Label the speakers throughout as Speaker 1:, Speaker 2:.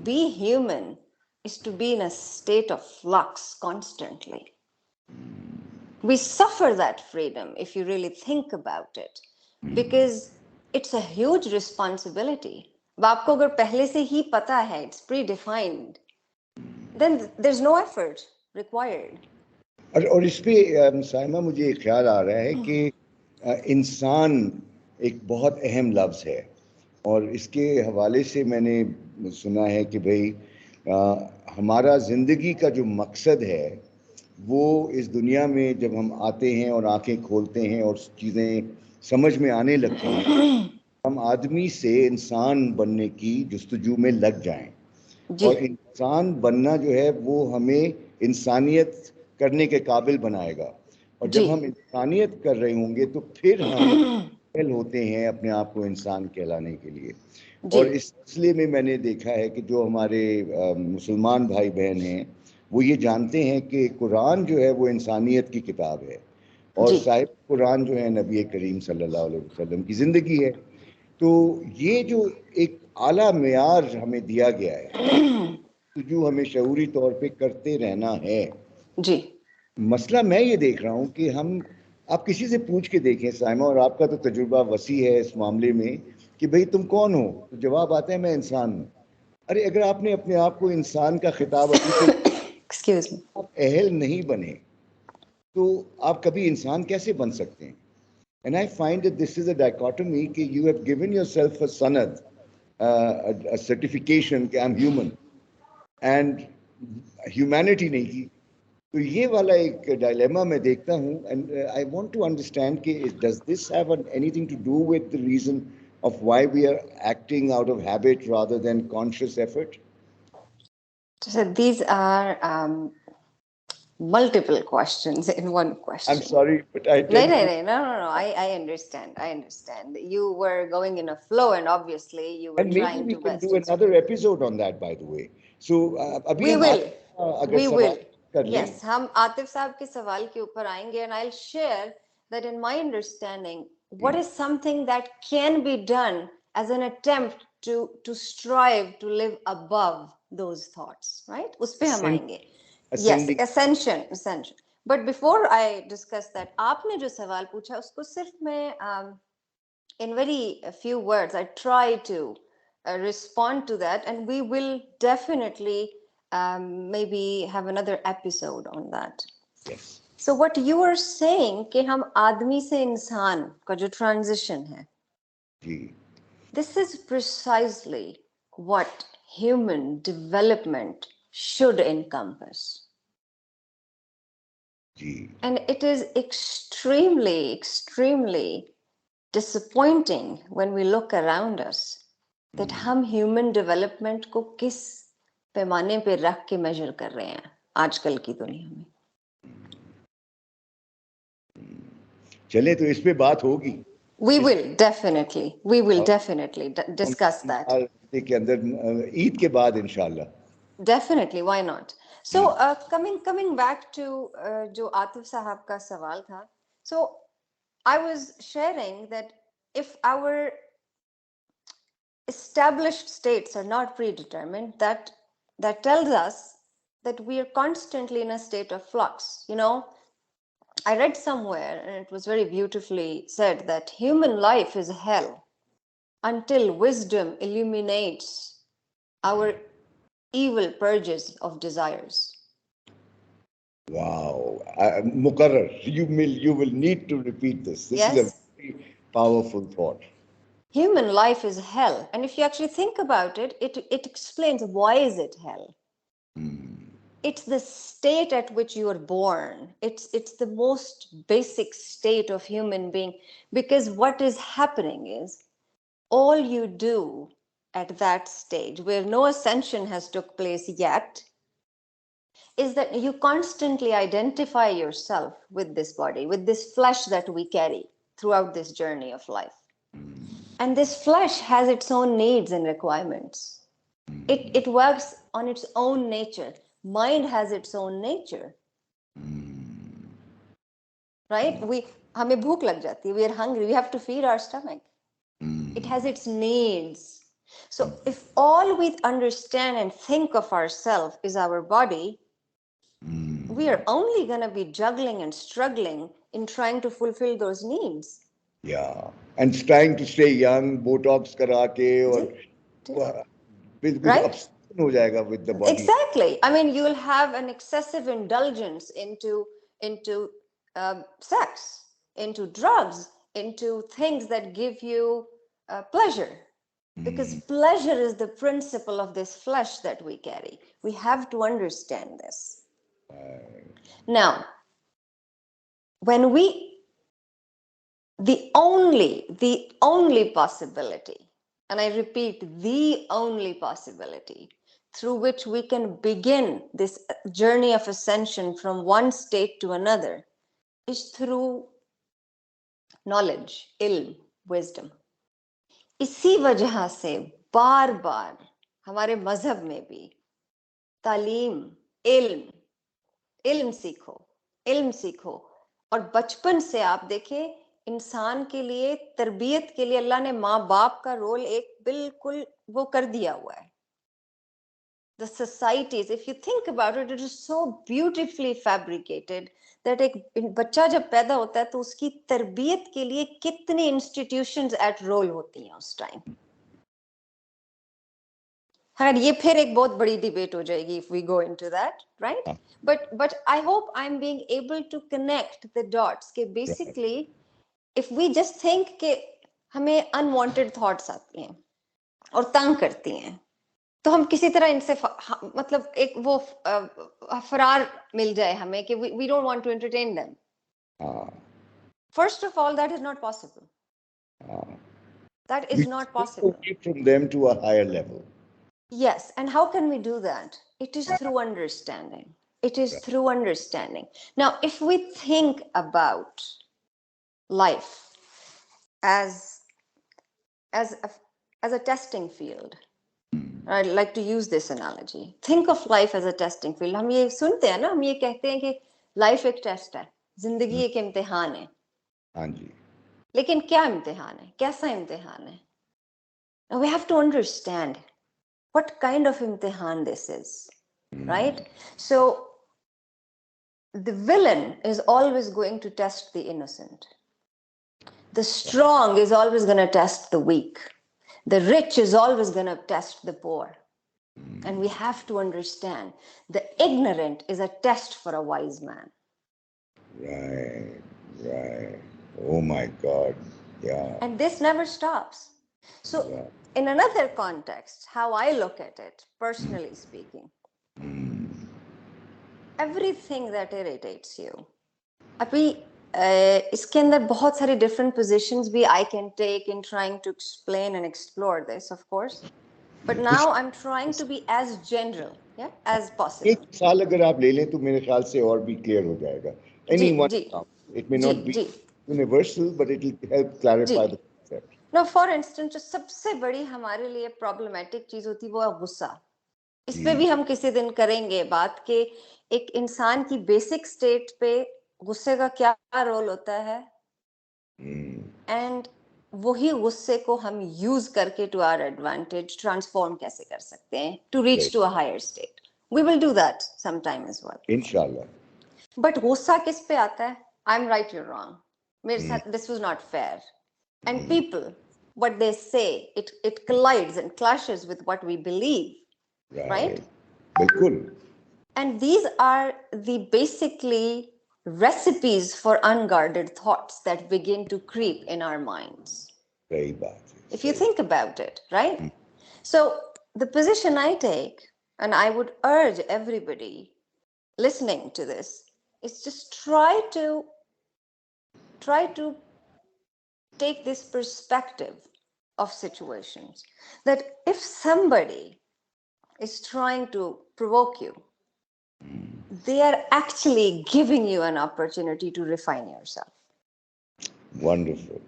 Speaker 1: be human is to be in a state of flux constantly. We suffer that freedom if you really think about it, because it's a huge responsibility. अब आपको अगर पहले से ही पता है, it's predefined, then there's no effort required.
Speaker 2: और इस पे साइमा मुझे एक ख्याल आ रहा है कि इंसान एक बहुत अहम लफ्ज़ है, और इसके हवाले से मैंने सुना है कि भाई हमारा ज़िंदगी का जो मकसद है वो इस दुनिया में जब हम आते हैं और आंखें खोलते हैं और चीज़ें समझ में आने लगती हैं, हम आदमी से इंसान बनने की जुस्तजू में लग जाएं। और इंसान बनना जो है वो हमें इंसानियत करने के काबिल बनाएगा, और जब हम इंसानियत कर रहे होंगे तो फिर हम होते हैं अपने आप को इंसान कहलाने के लिए। और इस सिलसिले में मैंने देखा है कि जो हमारे मुसलमान भाई बहन हैं वो ये जानते हैं कि कुरान जो है वो इंसानियत की किताब है, और साहिब कुरान जो है नबी करीम सल्लल्लाहु अलैहि वसल्लम की ज़िंदगी है। तो ये जो एक आला मेयार हमें दिया गया है जो हमें शऊरी तौर पे करते रहना है जी। मसला मैं ये देख रहा हूँ कि हम, आप किसी से पूछ के देखें साइमा, और आपका तो तजुर्बा वसी है इस मामले में, कि भाई तुम कौन हो, तो जवाब आता है मैं इंसान हूँ। अरे अगर आपने अपने आप को इंसान का खिताब एक्सक्यूज मी आप अहल नहीं बने तो आप कभी इंसान कैसे बन सकते हैं? And I find that this is a dichotomy कि you have given yourself a सनद, अ सर्टिफिकेशन कि I am human, and humanity नहीं की। तो ये वाला एक डायलेमा मैं देखता हूँ, and I want to understand कि does this have anything to do with the reason of why we are acting out of habit rather than conscious effort?
Speaker 1: So these are multiple questions in one question.
Speaker 2: I'm sorry, but I
Speaker 1: no. I understand. I understand. You were going in a flow, and obviously you were
Speaker 2: and
Speaker 1: trying
Speaker 2: maybe
Speaker 1: to
Speaker 2: we can do another episode on that, by the way. So
Speaker 1: we will. Yes, हम आतिफ साहब के सवाल के ऊपर आएंगे, and I'll share that in my understanding, what is something that can be done as an attempt to strive to live above those thoughts, right? उस पे हम आएंगे. Yes, ascension. But before I discuss that, आपने जो सवाल पूछा उसको सिर्फ मैं in very few words I try to respond to that, and we will definitely maybe have another episode on that.
Speaker 2: Yes.
Speaker 1: So what you are saying कि हम आदमी से इंसान का जो transition है, this is precisely what human development should encompass. And it is extremely disappointing when we look around us that हम human development को किस पैमाने पे रख के measure कर रहे हैं आजकल की दुनिया में.
Speaker 2: चले तो इस पे बात होगी.
Speaker 1: We will definitely discuss that.
Speaker 2: के अंदर ईद के बाद इंशाल्लाह.
Speaker 1: Definitely, why not? So coming back to जो आतिफ साहब का सवाल था. So I was sharing that if our established states are not predetermined, that tells us that we are constantly in a state of flux. You know, I read somewhere, and it was very beautifully said, that human life is hell until wisdom illuminates our evil purges of desires.
Speaker 2: Wow, Mukarrar, you will need to repeat this. This is a very powerful thought.
Speaker 1: Human life is hell, and if you actually think about it, it explains why is it hell. It's the state at which you are born. It's the most basic state of human being, because what is happening is all you do at that stage, where no ascension has took place yet, is that you constantly identify yourself with this body, with this flesh that we carry throughout this journey of life. And this flesh has its own needs and requirements. It works on its own nature. Mind has its own nature. Right? हमें भूख लग जाती है. We are hungry. We have to feed our stomach. It has its needs. So if all we understand and think of ourselves is our body, we are only going to be juggling and struggling in trying to fulfill those needs.
Speaker 2: Yeah, and trying to stay young, Botox करा के और बिल्कुल
Speaker 1: right?
Speaker 2: obsession हो जाएगा with the body.
Speaker 1: Exactly. I mean, you will have an excessive indulgence into sex, into drugs, into things that give you pleasure. Because pleasure is the principle of this flesh that we carry. We have to understand this. Now, when the only possibility, and I repeat, the only possibility through which we can begin this journey of ascension from one state to another is through knowledge, ilm, wisdom. इसी वजह से बार बार हमारे मजहब में भी तालीम, इल्म सीखो और बचपन से आप देखें इंसान के लिए तरबियत के लिए अल्लाह ने माँ बाप का रोल एक बिल्कुल वो कर दिया हुआ है. The societies, if you think about it, it is so beautifully fabricated that एक बच्चा जब पैदा होता है तो उसकी तरबियत के लिए कितनी इंस्टीट्यूशंस एट रोल होती हैं उस टाइम. हाँ, ये फिर एक बहुत बड़ी डिबेट हो जाएगी if we go into that, right? But I hope I'm being able to connect the dots कि basically if we just think कि हमें unwanted thoughts आती हैं और तंग करती हैं तो हम किसी तरह इनसे मतलब एक वो फरार मिल जाए हमें कि we don't want to entertain them. First of all, that is not possible. That is not possible.
Speaker 2: We take from them to a higher level.
Speaker 1: Yes, and how can we do that? It is through understanding. It is through understanding. Now, if we think about life as a testing field, I'd like to use this analogy. Think of life as a testing field. हम ये सुनते हैं ना, हम ये कहते हैं कि life एक टेस्ट है, जिंदगी एक इम्तिहान है.
Speaker 2: हाँ जी.
Speaker 1: लेकिन क्या इम्तिहान है? कैसा इम्तिहान है? Now we have to understand what kind of imtihan this is, right? So the villain is always going to test the innocent. The strong is always going to test the weak. The rich is always going to test the poor. And we have to understand the ignorant is a test for a wise man.
Speaker 2: Right. Oh my God. Yeah.
Speaker 1: And this never stops. So in another context, how I look at it, personally speaking, everything that irritates you, अभी इसके अंदर बहुत सारी different positions भी I can take in trying to explain and explore this, of course. But now I'm trying to be as general, as possible.
Speaker 2: एक साल अगर आप ले लें तो मेरे ख्याल से और भी clear हो जाएगा. Anyone, it may not be universal, but it will help clarify the concept.
Speaker 1: Now, for instance, जो सबसे बड़ी हमारे लिए problematic चीज होती है वो है गुस्सा. इस पे भी हम किसी दिन करेंगे बात कि एक इंसान की basic state पे गुस्से का क्या रोल होता है, and वही गुस्से को हम यूज करके to our advantage transform कैसे कर सकते हैं to reach to a higher state. We will do that sometime as well.
Speaker 2: Inshallah.
Speaker 1: But गुस्सा किस पे आता है? I'm right, you're wrong. मेरे साथ this was not fair. And people, what they say, it collides and clashes with what we believe, right?
Speaker 2: बिल्कुल.
Speaker 1: And these are the basically recipes for unguarded thoughts that begin to creep in our minds.
Speaker 2: सही बात है.
Speaker 1: If you think about it, right? So the position I take, and I would urge everybody listening to this, is just try to take this perspective of situations that if somebody is trying to provoke you, they are actually giving you an opportunity to refine yourself.
Speaker 2: Wonderful.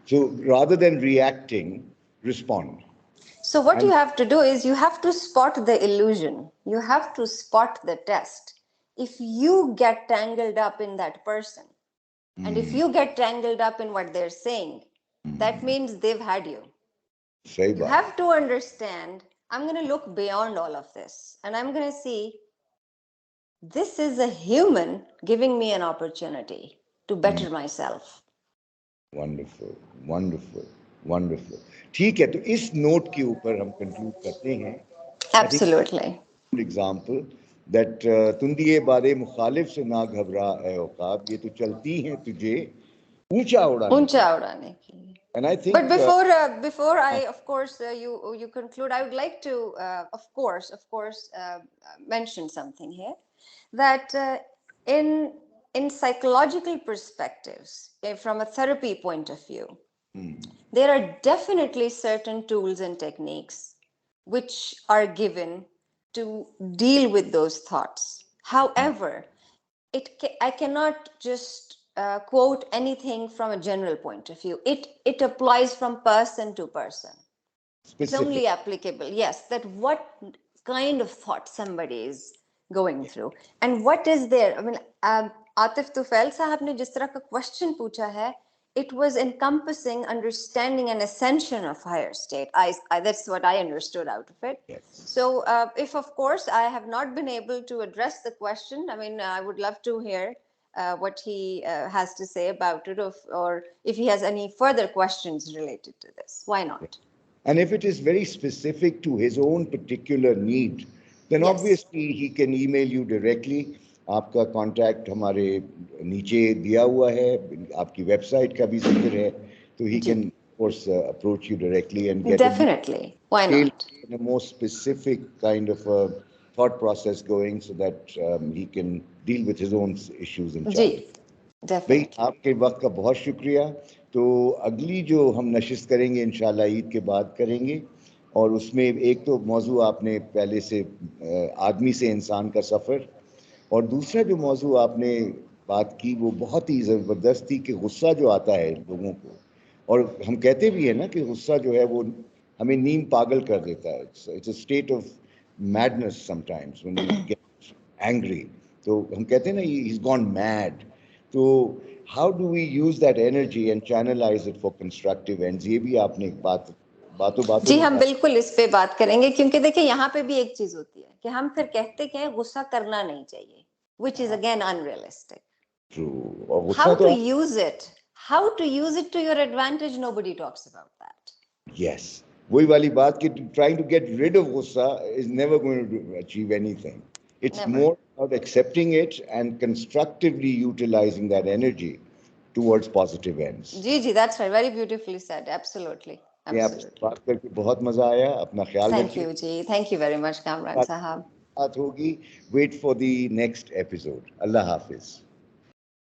Speaker 2: So rather than reacting, respond.
Speaker 1: So what you have to do is you have to spot the illusion. You have to spot the test. If you get tangled up in that person, and if you get tangled up in what they're saying, that means they've had you.
Speaker 2: सही
Speaker 1: You
Speaker 2: बात.
Speaker 1: have to understand, I'm going to look beyond all of this and I'm going to see this is a human giving me an opportunity to better myself.
Speaker 2: Wonderful, wonderful, wonderful. ठीक है, तो इस note के ऊपर हम conclude करते हैं. I think
Speaker 1: Absolutely.
Speaker 2: example that तुंदिए बारे मुखालिफ से ना घबरा ए औकाब, ये तो चलती हैं तुझे ऊंचा उड़ाने के.
Speaker 1: ऊंचा उड़ाने के लिए.
Speaker 2: And I
Speaker 1: But
Speaker 2: think
Speaker 1: before I, of course, you conclude, I would like to, of course, mention something here that in psychological perspectives, from a therapy point of view, there are definitely certain tools and techniques which are given to deal with those thoughts. However, I cannot just quote anything from a general point of view. It applies from person to person.
Speaker 2: specific.
Speaker 1: It's only applicable, yes, that what kind of thought somebody is going through and what is there. I mean, Atif Tufail sahab ne jis tarah ka question pucha hai, it was encompassing understanding an ascension of higher state. That's what I understood out of it.
Speaker 2: Yes.
Speaker 1: So if, of course, I have not been able to address the question, I mean, I would love to hear what he has to say about it, or if he has any further questions related to this. Why not?
Speaker 2: And if it is very specific to his own particular need, then
Speaker 1: Yes.
Speaker 2: obviously he can email you directly. आपका contact हमारे नीचे दिया हुआ है, आपकी website का भी जिक्र है, तो he can of course approach you directly and get
Speaker 1: definitely. Why not?
Speaker 2: in a more specific kind of a thought process going so that he can deal with his own issues and challenges. भाई आपके वक्त का बहुत शुक्रिया. तो अगली जो हम नशिस्त करेंगे इंशाल्लाह ईद के बाद करेंगे, और उसमें एक तो मौजू आपने पहले से आदमी से इंसान का सफ़र, और दूसरा जो मौजू आपने बात की वो बहुत ही ज़बरदस्त थी कि गुस्सा जो आता है लोगों को, और हम कहते भी हैं ना कि गुस्सा जो है वो हमें नींद पागल कर देता है. It's a state of madness sometimes when you get angry. तो हम कहते हैं ना ही इज गॉन मैड. तो how do we use that energy and channelize it for constructive ends? ये भी आपने एक बातों
Speaker 1: जी हम बिल्कुल इस पे बात करेंगे, क्योंकि देखिए यहाँ पे भी एक चीज होती है कि हम फिर कहते हैं गुस्सा करना नहीं चाहिए, which is again unrealistic.
Speaker 2: True.
Speaker 1: How to use it? How to use it to your advantage? Nobody talks about that.
Speaker 2: Yes. वही वाली बात कि trying to get rid of गुस्सा is never going to achieve anything. It's more about accepting it and constructively utilizing that energy towards positive ends.
Speaker 1: Ji, that's right. Very beautifully said. Absolutely.
Speaker 2: बात करके बहुत मजा आया. अपना ख्याल रखिए.
Speaker 1: Thank you ji. Thank you very much, Kamran साहब.
Speaker 2: बात होगी. Wait for the next episode. Allah Hafiz.